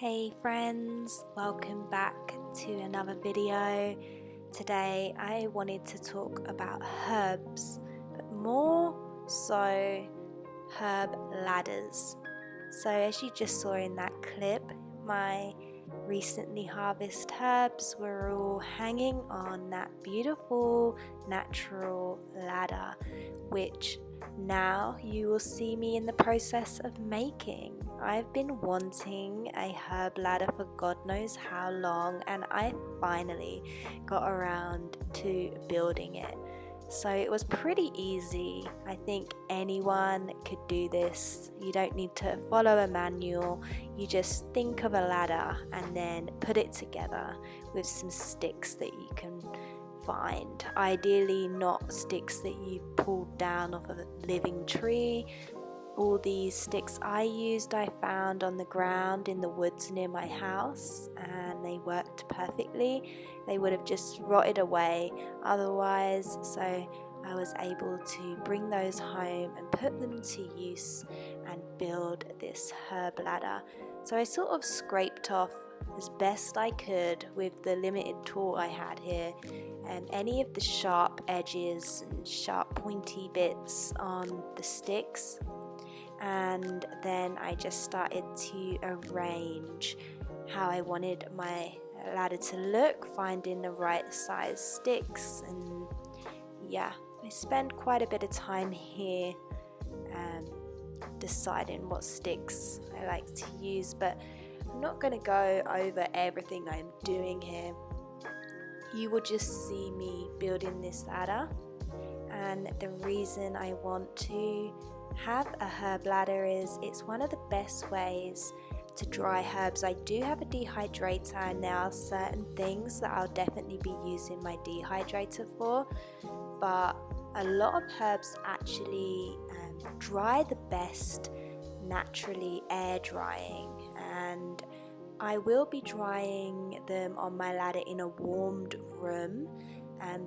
Hey friends, welcome back to another video. Today I wanted to talk about herbs, but more so herb ladders. So as you just saw in that clip, my recently harvested herbs were all hanging on that beautiful natural ladder, which now you will see me in the process of making. I've been wanting a herb ladder for God knows how long, and I finally got around to building it. So it was pretty easy. I think anyone could do this. You don't need to follow a manual. You just think of a ladder and then put it together with some sticks that you can find. Ideally not sticks that you've pulled down off of a living tree. All these sticks I used I found on the ground in the woods near my house, and they worked perfectly. They would have just rotted away otherwise, so I was able to bring those home and put them to use and build this herb ladder. So I sort of scraped off as best I could with the limited tool I had here, and any of the sharp edges and sharp pointy bits on the sticks. And then I just started to arrange how I wanted my ladder to look, finding the right size sticks, and yeah, I spent quite a bit of time here deciding what sticks I like to use, but I'm not going to go over everything I'm doing here. You will just see me building this ladder, and the reason I want to have a herb ladder is it's one of the best ways to dry herbs. I do have a dehydrator, and there are certain things that I'll definitely be using my dehydrator for, but a lot of herbs actually dry the best naturally air drying, and I will be drying them on my ladder in a warmed room,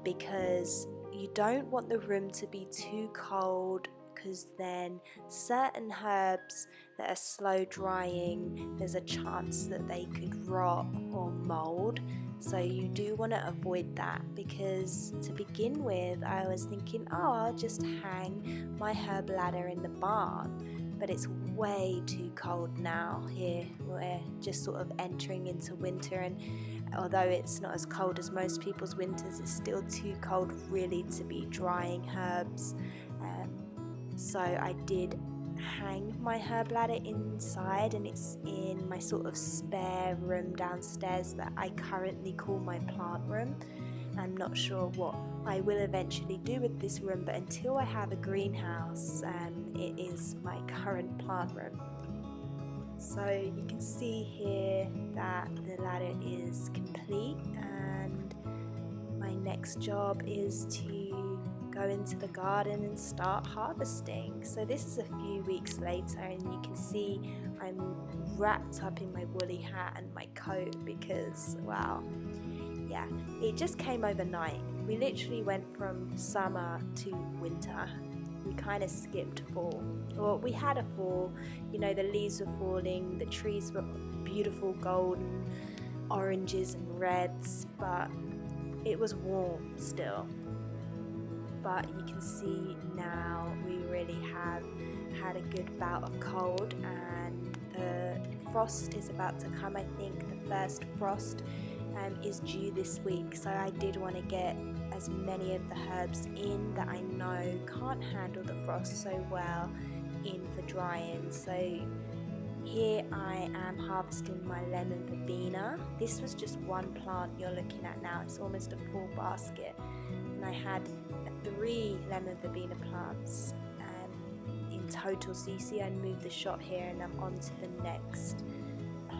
because you don't want the room to be too cold, because then certain herbs that are slow drying, there's a chance that they could rot or mold. So you do want to avoid that, because to begin with I was thinking, oh, I'll just hang my herb ladder in the barn, but it's way too cold now. Here we're just sort of entering into winter, and although it's not as cold as most people's winters, it's still too cold really to be drying herbs. So I did hang my herb ladder inside, and it's in my sort of spare room downstairs that I currently call my plant room. I'm not sure what I will eventually do with this room, but until I have a greenhouse, it is my current plant room. So you can see here that the ladder is complete, and my next job is to go into the garden and start harvesting. So this is a few weeks later, and you can see I'm wrapped up in my woolly hat and my coat because, wow, yeah, it just came overnight. We literally went from summer to winter. We kind of skipped fall. Well, we had a fall, you know, the leaves were falling, the trees were beautiful golden oranges and reds, but it was warm still. But you can see now we really have had a good bout of cold, and the frost is about to come. I think the first frost is due this week, so I did want to get as many of the herbs in that I know can't handle the frost so well in for drying. So here I am harvesting my lemon verbena. This was just one plant you're looking at now. It's almost a full basket, and I had 3 lemon verbena plants in total. So you see I moved the shot here and I'm on to the next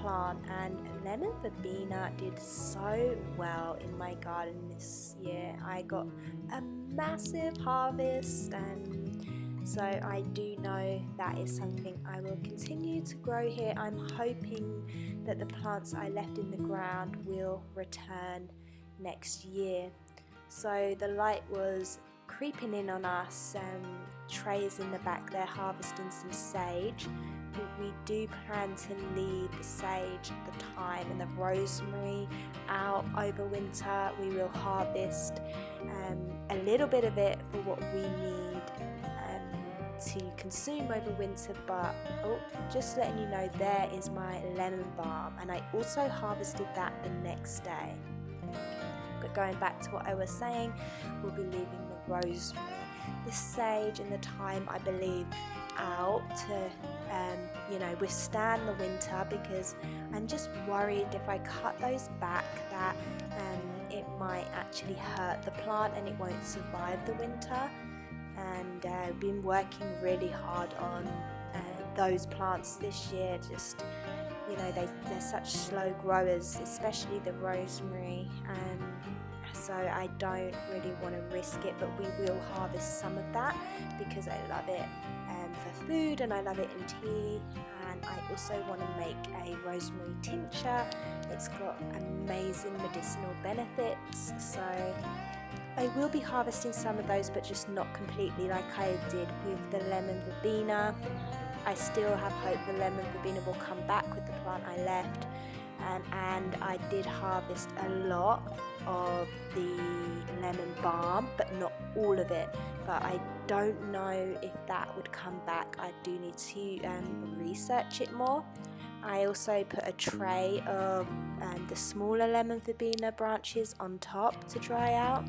plant, and lemon verbena did so well in my garden this year. I got a massive harvest, and so I do know that is something I will continue to grow here. I'm hoping that the plants I left in the ground will return next year. So the light was creeping in on us, and Trey's in the back there harvesting some sage. we do plan to leave the sage, the thyme and the rosemary out over winter. We will harvest a little bit of it for what we need to consume over winter, but just letting you know, there is my lemon balm, and I also harvested that the next day. But going back to what I was saying, we'll be leaving the rosemary, the sage and the thyme, I believe, out to withstand the winter, because I'm just worried if I cut those back that it might actually hurt the plant and it won't survive the winter. And I've been working really hard on those plants this year. Just, they're such slow growers, especially the rosemary, so I don't really want to risk it, but we will harvest some of that because I love it for food and I love it in tea. And I also want to make a rosemary tincture. It's got amazing medicinal benefits, so I will be harvesting some of those, but just not completely like I did with the lemon verbena. I still have hope the lemon verbena will come back with the plant I left, and I did harvest a lot of the lemon balm, but not all of it. But I don't know if that would come back. I do need to research it more. I also put a tray of the smaller lemon verbena branches on top to dry out,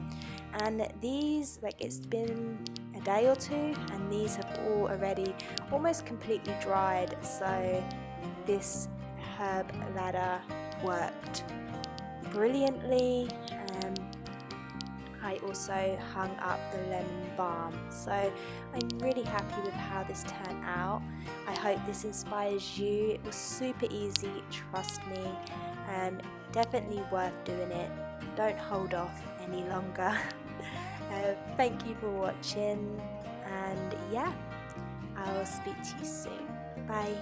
and these, it's been a day or two, and these have all already almost completely dried. So this herb ladder worked brilliantly. I also hung up the lemon balm, so I'm really happy with how this turned out. I hope this inspires you. It was super easy, trust me, definitely worth doing it. Don't hold off any longer. Thank you for watching, and yeah, I'll speak to you soon. Bye.